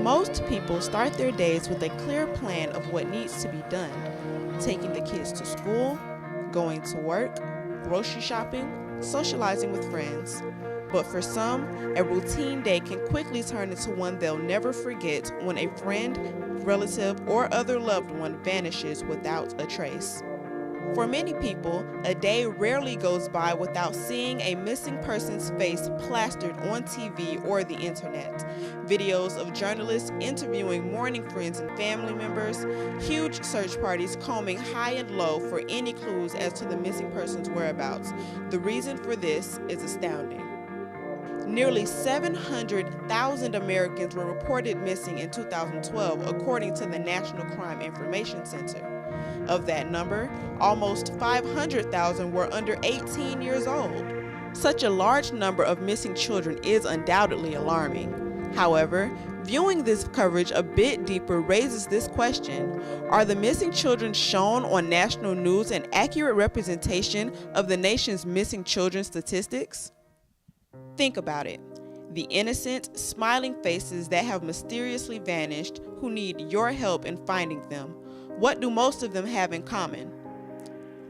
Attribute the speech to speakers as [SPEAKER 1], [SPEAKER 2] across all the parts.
[SPEAKER 1] Most people start their days with a clear plan of what needs to be done. Taking the kids to school, going to work, grocery shopping, socializing with friends. But for some, a routine day can quickly turn into one they'll never forget when a friend, relative, or other loved one vanishes without a trace. For many people, a day rarely goes by without seeing a missing person's face plastered on TV or the internet. Videos of journalists interviewing mourning friends and family members, huge search parties combing high and low for any clues as to the missing person's whereabouts. The reason for this is astounding. Nearly 700,000 Americans were reported missing in 2012, according to the National Crime Information Center. Of that number, almost 500,000 were under 18 years old. Such a large number of missing children is undoubtedly alarming. However, viewing this coverage a bit deeper raises this question: are the missing children shown on national news an accurate representation of the nation's missing children statistics? Think about it. The innocent, smiling faces that have mysteriously vanished, who need your help in finding them. What do most of them have in common?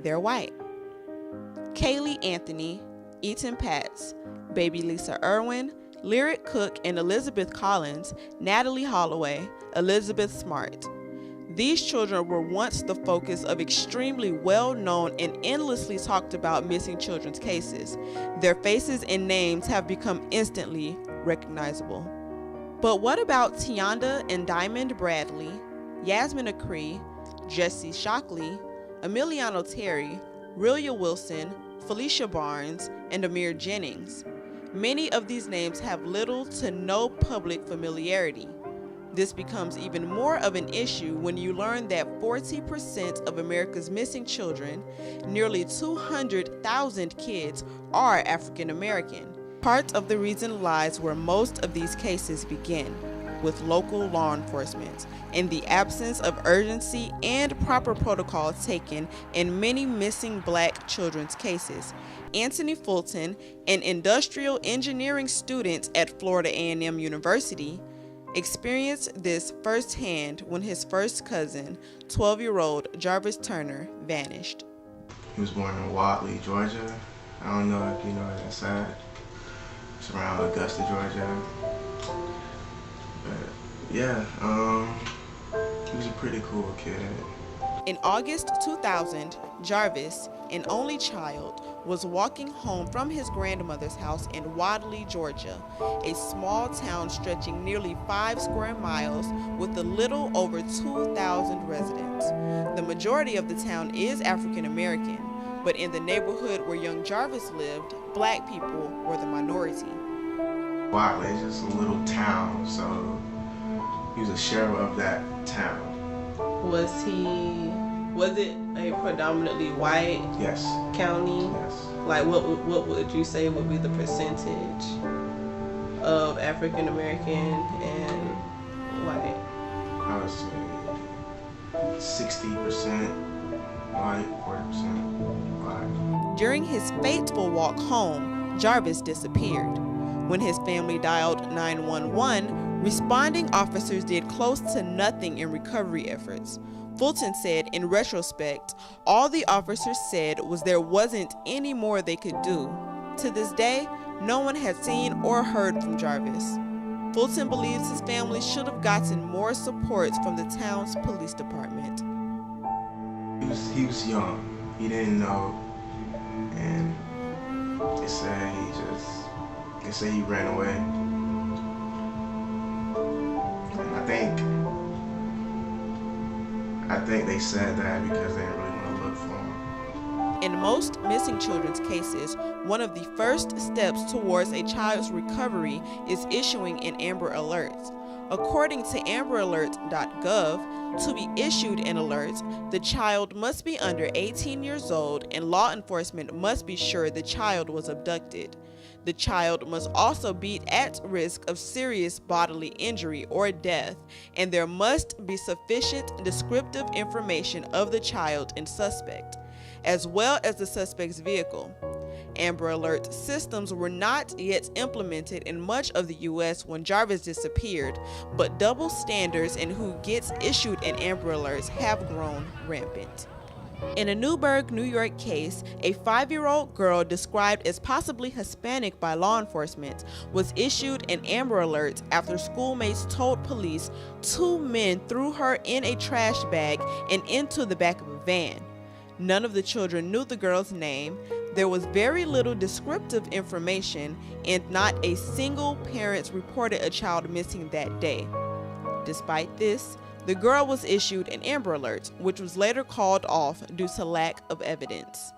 [SPEAKER 1] They're white. Kaylee Anthony, Eaton Patz, Baby Lisa Irwin, Lyric Cook and Elizabeth Collins, Natalie Holloway, Elizabeth Smart. These children were once the focus of extremely well-known and endlessly talked about missing children's cases. Their faces and names have become instantly recognizable. But what about Tianda and Diamond Bradley, Yasmin Acree, Jesse Shockley, Emiliano Terry, Rillia Wilson, Felicia Barnes, and Amir Jennings? Many of these names have little to no public familiarity. This becomes even more of an issue when you learn that 40% of America's missing children, nearly 200,000 kids, are African American. Part of the reason lies where most of these cases begin, with local law enforcement, and the absence of urgency and proper protocol taken in many missing Black children's cases. Anthony Fulton, an industrial engineering student at Florida A&M University, experienced this firsthand when his first cousin, 12-year-old Jarvis Turner, vanished.
[SPEAKER 2] He was born in Wadley, Georgia. I don't know if you know where that's at. It's around Augusta, Georgia. But yeah, he was a pretty cool kid.
[SPEAKER 1] In August 2000, Jarvis, an only child, was walking home from his grandmother's house in Wadley, Georgia, a small town stretching nearly 5 square miles with a little over 2,000 residents. The majority of the town is African American, but in the neighborhood where young Jarvis lived, Black people were the minority.
[SPEAKER 2] Wadley is just a little town, so he was a sheriff of that town.
[SPEAKER 3] Was it a predominantly white
[SPEAKER 2] Yes.
[SPEAKER 3] county?
[SPEAKER 2] Yes.
[SPEAKER 3] Like what would you say would be the percentage of African American and white?
[SPEAKER 2] I would say 60% white, 40% Black.
[SPEAKER 1] During his fateful walk home, Jarvis disappeared. When his family dialed 911, responding officers did close to nothing in recovery efforts. Fulton said, in retrospect, all the officers said was there wasn't any more they could do. To this day, no one had seen or heard from Jarvis. Fulton believes his family should have gotten more support from the town's police department.
[SPEAKER 2] He was young. He didn't know, and they say he ran away. And I think they said that because they didn't really want to look for him.
[SPEAKER 1] In most missing children's cases, one of the first steps towards a child's recovery is issuing an Amber Alert. According to amberalert.gov, to be issued an alert, the child must be under 18 years old and law enforcement must be sure the child was abducted. The child must also be at risk of serious bodily injury or death, and there must be sufficient descriptive information of the child and suspect, as well as the suspect's vehicle. Amber Alert systems were not yet implemented in much of the U.S. when Jarvis disappeared, but double standards in who gets issued an Amber Alerts have grown rampant. In a Newburgh, New York case, a 5-year-old girl described as possibly Hispanic by law enforcement was issued an Amber Alert after schoolmates told police 2 men threw her in a trash bag and into the back of a van. None of the children knew the girl's name. There was very little descriptive information, and not a single parent reported a child missing that day. Despite this, the girl was issued an Amber Alert, which was later called off due to lack of evidence.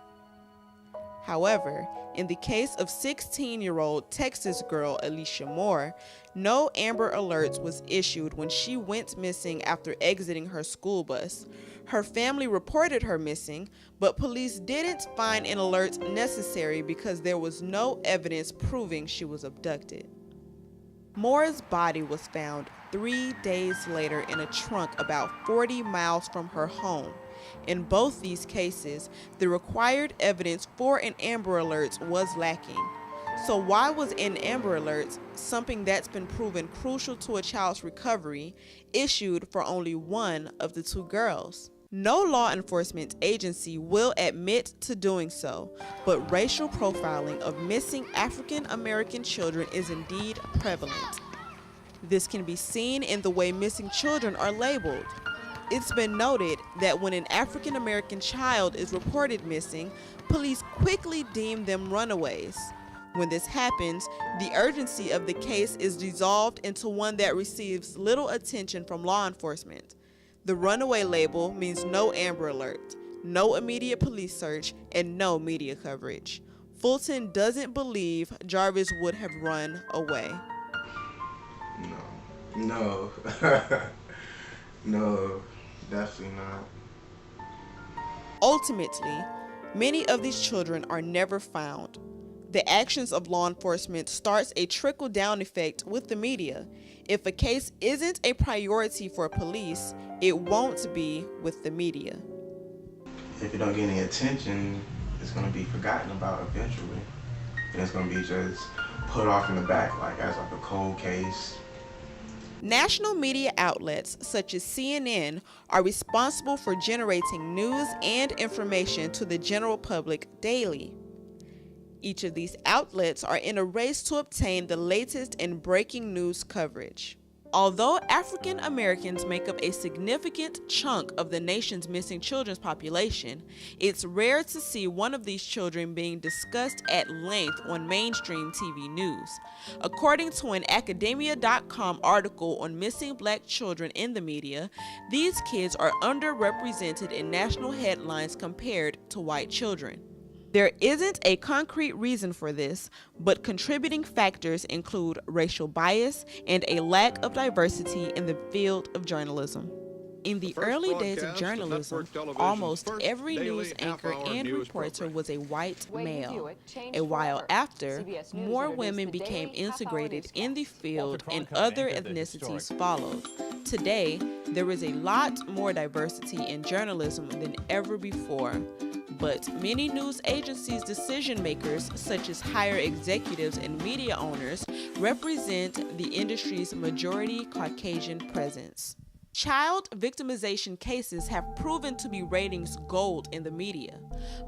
[SPEAKER 1] However, in the case of 16-year-old Texas girl Alicia Moore, no Amber Alerts was issued when she went missing after exiting her school bus. Her family reported her missing, but police didn't find an alert necessary because there was no evidence proving she was abducted. Moore's body was found 3 days later in a trunk about 40 miles from her home. In both these cases, the required evidence for an Amber Alert was lacking. So why was an Amber Alert, something that's been proven crucial to a child's recovery, issued for only one of the 2 girls? No law enforcement agency will admit to doing so, but racial profiling of missing African American children is indeed prevalent. This can be seen in the way missing children are labeled. It's been noted that when an African American child is reported missing, police quickly deem them runaways. When this happens, the urgency of the case is dissolved into one that receives little attention from law enforcement. The runaway label means no Amber Alert, no immediate police search, and no media coverage. Fulton doesn't believe Jarvis would have run away.
[SPEAKER 2] No. No, definitely not.
[SPEAKER 1] Ultimately, many of these children are never found. The actions of law enforcement starts a trickle-down effect with the media. If a case isn't a priority for police, it won't be with the media.
[SPEAKER 2] If it don't get any attention, it's going to be forgotten about eventually. And it's going to be just put off in the back as a cold case.
[SPEAKER 1] National media outlets such as CNN are responsible for generating news and information to the general public daily. Each of these outlets are in a race to obtain the latest and breaking news coverage. Although African Americans make up a significant chunk of the nation's missing children's population, it's rare to see one of these children being discussed at length on mainstream TV news. According to an academia.com article on missing black children in the media, these kids are underrepresented in national headlines compared to white children. There isn't a concrete reason for this, but contributing factors include racial bias and a lack of diversity in the field of journalism. In the early days of journalism, almost every news anchor and reporter was a white male. A while after, more women became integrated in the field and other ethnicities followed. Today, there is a lot more diversity in journalism than ever before. But many news agencies' decision makers, such as higher executives and media owners, represent the industry's majority Caucasian presence. Child victimization cases have proven to be ratings gold in the media,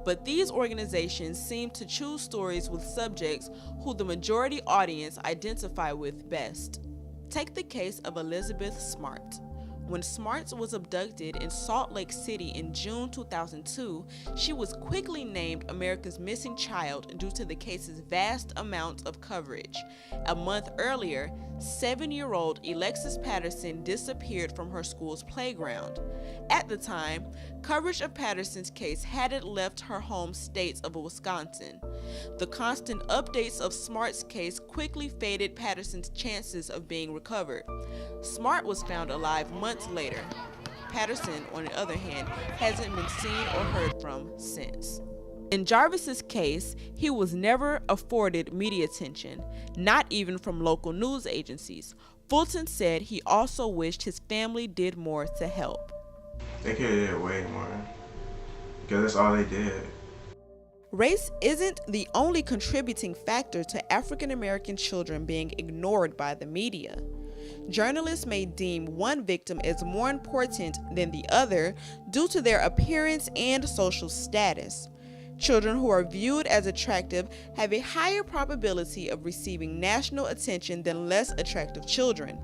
[SPEAKER 1] but these organizations seem to choose stories with subjects who the majority audience identify with best. Take the case of Elizabeth Smart. When Smart was abducted in Salt Lake City in June 2002, she was quickly named America's missing child due to the case's vast amount of coverage. A month earlier, 7-year-old Alexis Patterson disappeared from her school's playground. At the time, coverage of Patterson's case hadn't left her home state of Wisconsin. The constant updates of Smart's case quickly faded Patterson's chances of being recovered. Smart was found alive months later. Patterson, on the other hand, hasn't been seen or heard from since. In Jarvis's case, he was never afforded media attention, not even from local news agencies. Fulton said he also wished his family did more to help.
[SPEAKER 2] They could have did way more, because that's all they did.
[SPEAKER 1] Race isn't the only contributing factor to African American children being ignored by the media. Journalists may deem one victim as more important than the other due to their appearance and social status. Children who are viewed as attractive have a higher probability of receiving national attention than less attractive children.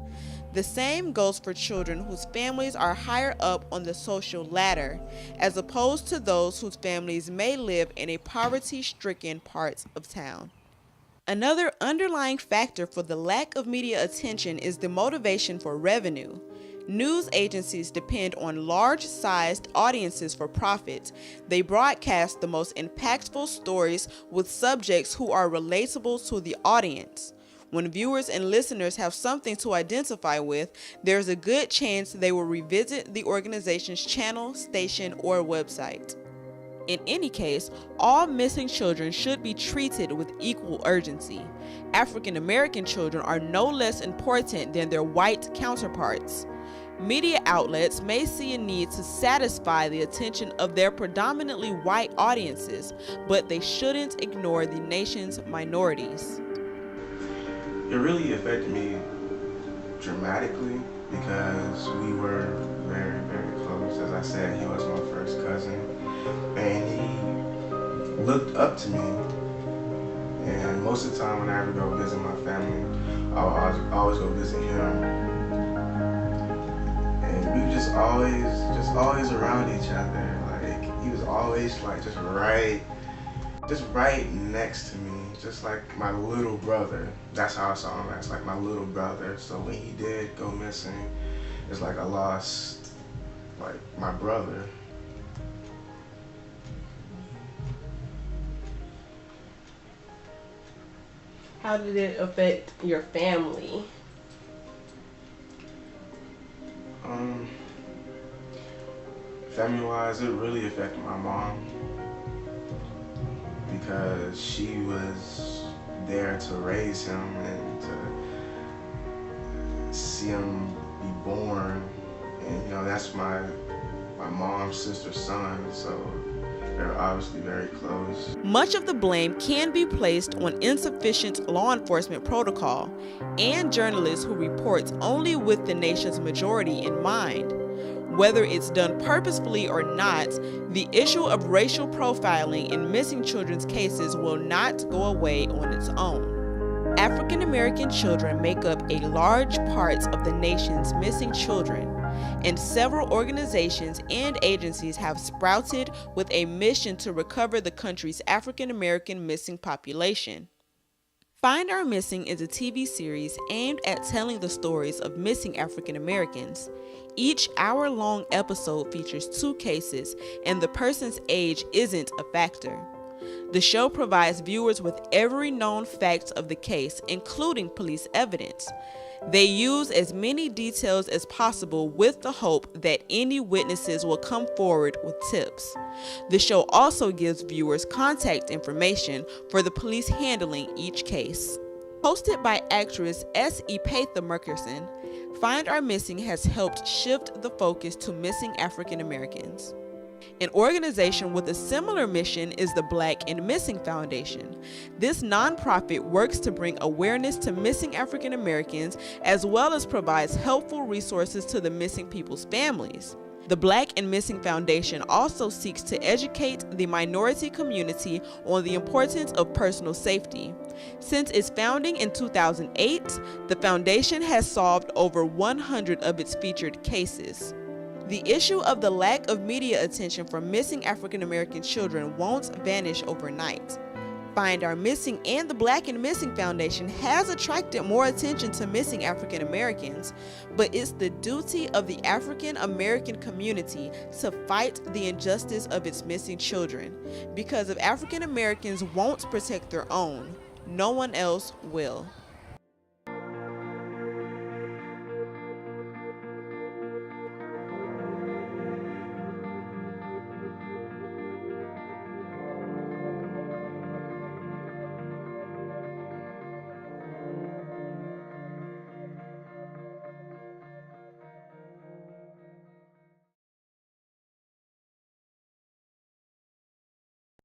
[SPEAKER 1] The same goes for children whose families are higher up on the social ladder, as opposed to those whose families may live in a poverty-stricken parts of town. Another underlying factor for the lack of media attention is the motivation for revenue. News agencies depend on large-sized audiences for profit. They broadcast the most impactful stories with subjects who are relatable to the audience. When viewers and listeners have something to identify with, there's a good chance they will revisit the organization's channel, station, or website. In any case, all missing children should be treated with equal urgency. African American children are no less important than their white counterparts. Media outlets may see a need to satisfy the attention of their predominantly white audiences, but they shouldn't ignore the nation's minorities.
[SPEAKER 2] It really affected me dramatically because we were very, very close. As I said, he was my first cousin, and he looked up to me. And most of the time when I ever go visit my family, I always go visit him. And we were just always around each other. Like, he was always like just right next to me, just like my little brother. That's how I saw him as, like my little brother. So when he did go missing, it's like I lost like my brother.
[SPEAKER 3] How did it affect your family?
[SPEAKER 2] Family-wise, it really affected my mom because she was there to raise him and to see him be born. And you know, that's my mom's sister's son, so they're obviously very close.
[SPEAKER 1] Much of the blame can be placed on insufficient law enforcement protocol and journalists who report only with the nation's majority in mind. Whether it's done purposefully or not, the issue of racial profiling in missing children's cases will not go away on its own. African American children make up a large part of the nation's missing children, and several organizations and agencies have sprouted with a mission to recover the country's African American missing population. Find Our Missing is a TV series aimed at telling the stories of missing African Americans. Each hour-long episode features 2 cases, and the person's age isn't a factor. The show provides viewers with every known fact of the case, including police evidence. They use as many details as possible with the hope that any witnesses will come forward with tips. The show also gives viewers contact information for the police handling each case. Hosted by actress S. Epatha Merkerson, Find Our Missing has helped shift the focus to missing African Americans. An organization with a similar mission is the Black and Missing Foundation. This nonprofit works to bring awareness to missing African Americans as well as provides helpful resources to the missing people's families. The Black and Missing Foundation also seeks to educate the minority community on the importance of personal safety. Since its founding in 2008, the foundation has solved over 100 of its featured cases. The issue of the lack of media attention for missing African American children won't vanish overnight. Find Our Missing and the Black and Missing Foundation has attracted more attention to missing African Americans, but it's the duty of the African American community to fight the injustice of its missing children. Because if African Americans won't protect their own, no one else will.